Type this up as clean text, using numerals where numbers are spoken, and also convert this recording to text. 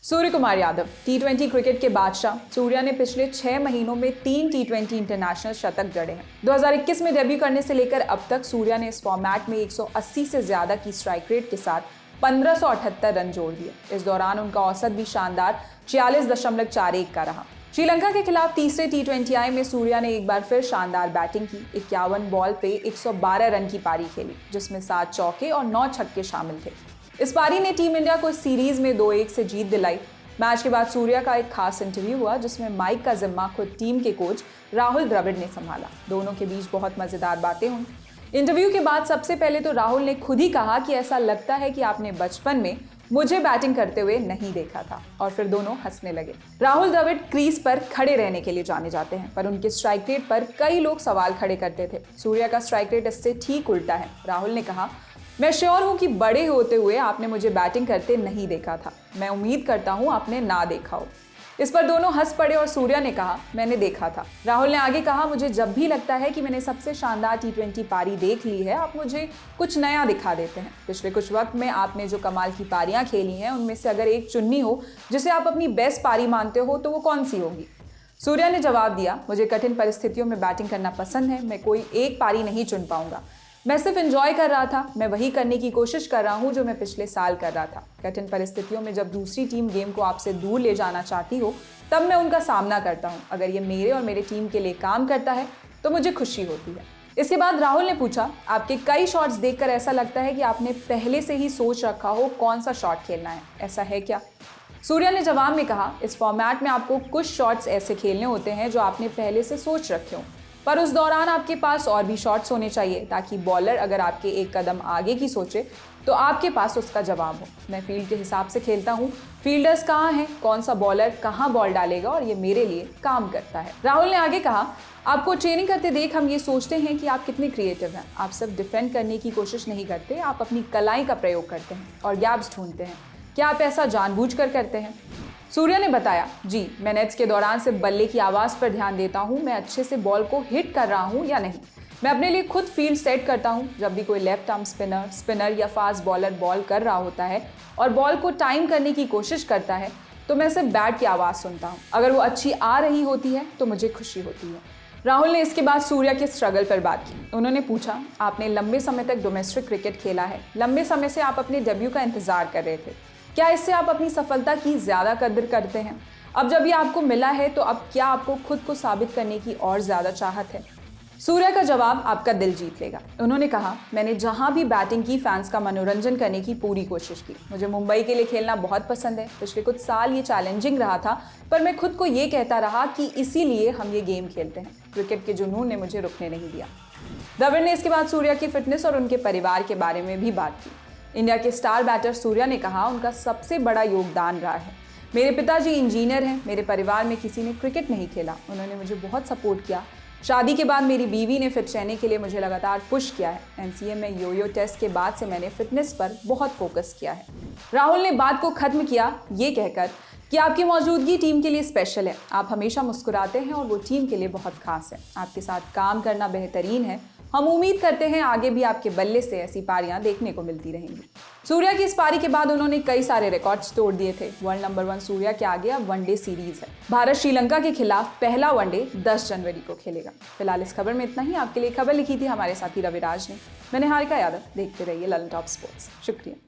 सूर्य कुमार यादव टी20 cricket के बादशाह सूर्या ने पिछले 6 महीनों में 3 टी20 इंटरनेशनल शतक जड़े हैं। 2021 में डेब्यू करने से लेकर अब तक सूर्या ने इस फॉर्मेट में 180 से ज्यादा की स्ट्राइक रेट के साथ 1578 रन जोड़ दिए। इस दौरान उनका औसत भी शानदार 46.41 का रहा। श्रीलंका के खिलाफ तीसरे टी20 में सूर्या ने एक बार फिर शानदार बैटिंग की। 51 बॉल पे 112 रन की पारी खेली, जिसमें 7 चौके और 9 छक्के शामिल थे। इस पारी ने टीम इंडिया को इस सीरीज में 2-1 से जीत दिलाई। मैच के बाद सूर्या का एक खास इंटरव्यू हुआ, जिसमें माइक का जिम्मा खुद टीम के कोच राहुल द्रविड़ ने संभाला। दोनों के बीच बहुत मजेदार बातें हुई। इंटरव्यू के बाद सबसे पहले तो राहुल ने खुद ही कहा कि ऐसा लगता है कि आपने बचपन में मुझे बैटिंग करते हुए नहीं देखा था, और फिर दोनों हंसने लगे। राहुल द्रविड़ क्रीज पर खड़े रहने के लिए जाने जाते हैं, पर उनके स्ट्राइक रेट पर कई लोग सवाल खड़े करते थे। सूर्या का स्ट्राइक रेट इससे ठीक उल्टा है। राहुल ने कहा, मैं श्योर हूं कि बड़े होते हुए आपने मुझे बैटिंग करते नहीं देखा था। मैं उम्मीद करता हूं आपने ना देखा हो। इस पर दोनों हंस पड़े और सूर्या ने कहा, मैंने देखा था। राहुल ने आगे कहा, मुझे जब भी लगता है कि मैंने सबसे शानदार टी20 पारी देख ली है, आप मुझे कुछ नया दिखा देते हैं। पिछले कुछ वक्त में आपने जो कमाल की पारियां खेली हैं, उनमें से अगर एक चुननी हो जिसे आप अपनी बेस्ट पारी मानते हो, तो वो कौन सी होगी? सूर्या ने जवाब दिया, मुझे कठिन परिस्थितियों में बैटिंग करना पसंद है। मैं कोई एक पारी नहीं चुन पाऊंगा। मैं सिर्फ एंजॉय कर रहा था। मैं वही करने की कोशिश कर रहा हूं जो मैं पिछले साल कर रहा था। कठिन परिस्थितियों में जब दूसरी टीम गेम को आपसे दूर ले जाना चाहती हो, तब मैं उनका सामना करता हूं। अगर ये मेरे और मेरे टीम के लिए काम करता है तो मुझे खुशी होती है। इसके बाद राहुल ने पूछा, आपके कई शॉट्स देखकर ऐसा लगता है कि आपने पहले से ही सोच रखा हो कौन सा शॉट खेलना है, ऐसा है क्या? सूर्या ने जवाब में कहा, इस फॉर्मेट में आपको कुछ शॉट्स ऐसे खेलने होते हैं जो आपने पहले से सोच रखे हों, पर उस दौरान आपके पास और भी शॉट्स होने चाहिए ताकि बॉलर अगर आपके एक कदम आगे की सोचे तो आपके पास उसका जवाब हो। मैं फील्ड के हिसाब से खेलता हूँ। फील्डर्स कहाँ हैं, कौन सा बॉलर कहाँ बॉल डालेगा, और ये मेरे लिए काम करता है। राहुल ने आगे कहा, आपको ट्रेनिंग करते देख हम ये सोचते हैं कि आप कितने क्रिएटिव हैं। आप सिर्फ डिफेंड करने की कोशिश नहीं करते, आप अपनी कलाई का प्रयोग करते हैं और गैप्स ढूंढते हैं। क्या आप ऐसा जानबूझकर करते हैं? सूर्या ने बताया, जी, मैं नेट्स के दौरान सिर्फ बल्ले की आवाज़ पर ध्यान देता हूँ, मैं अच्छे से बॉल को हिट कर रहा हूँ या नहीं। मैं अपने लिए खुद फील्ड सेट करता हूँ। जब भी कोई लेफ्ट आर्म स्पिनर या फास्ट बॉलर बॉल कर रहा होता है और बॉल को टाइम करने की कोशिश करता है, तो मैं सिर्फ बैट की आवाज़ सुनता हूँ। अगर वो अच्छी आ रही होती है तो मुझे खुशी होती है। राहुल ने इसके बाद सूर्या के स्ट्रगल पर बात की। उन्होंने पूछा, आपने लंबे समय तक डोमेस्टिक क्रिकेट खेला है, लंबे समय से आप अपने डेब्यू का इंतजार कर रहे थे। क्या इससे आप अपनी सफलता की ज़्यादा कदर करते हैं? अब जब ये आपको मिला है तो अब क्या आपको खुद को साबित करने की और ज़्यादा चाहत है? सूर्या का जवाब आपका दिल जीत लेगा। उन्होंने कहा, मैंने जहां भी बैटिंग की फैंस का मनोरंजन करने की पूरी कोशिश की। मुझे मुंबई के लिए खेलना बहुत पसंद है। पिछले कुछ साल ये चैलेंजिंग रहा था, पर मैं खुद को ये कहता रहा कि इसीलिए हम ये गेम खेलते हैं। क्रिकेट के जुनून ने मुझे रुकने नहीं दिया। द्रविड़ ने इसके बाद सूर्या की फिटनेस और उनके परिवार के बारे में भी बात की। इंडिया के स्टार बैटर सूर्या ने कहा, उनका सबसे बड़ा योगदान रहा है। मेरे पिताजी इंजीनियर हैं। मेरे परिवार में किसी ने क्रिकेट नहीं खेला। उन्होंने मुझे बहुत सपोर्ट किया। शादी के बाद मेरी बीवी ने फिट रहने के लिए मुझे लगातार पुश किया है। एनसीए में यो टेस्ट के बाद से मैंने फिटनेस पर बहुत फोकस किया है। राहुल ने बात को खत्म किया ये कहकर कि आपकी मौजूदगी टीम के लिए स्पेशल है। आप हमेशा मुस्कुराते हैं और वो टीम के लिए बहुत खास है। आपके साथ काम करना बेहतरीन है। हम उम्मीद करते हैं आगे भी आपके बल्ले से ऐसी पारियां देखने को मिलती रहेंगी। सूर्या की इस पारी के बाद उन्होंने कई सारे रिकॉर्ड्स तोड़ दिए थे। वर्ल्ड नंबर 1 सूर्या के आगे अब वनडे सीरीज है। भारत श्रीलंका के खिलाफ पहला वनडे 10 जनवरी को खेलेगा। फिलहाल इस खबर में इतना ही। आपके लिए खबर लिखी थी हमारे साथी रविराज ने। मैं निहारिका यादव। देखते रहिए ललन टॉप स्पोर्ट्स। शुक्रिया।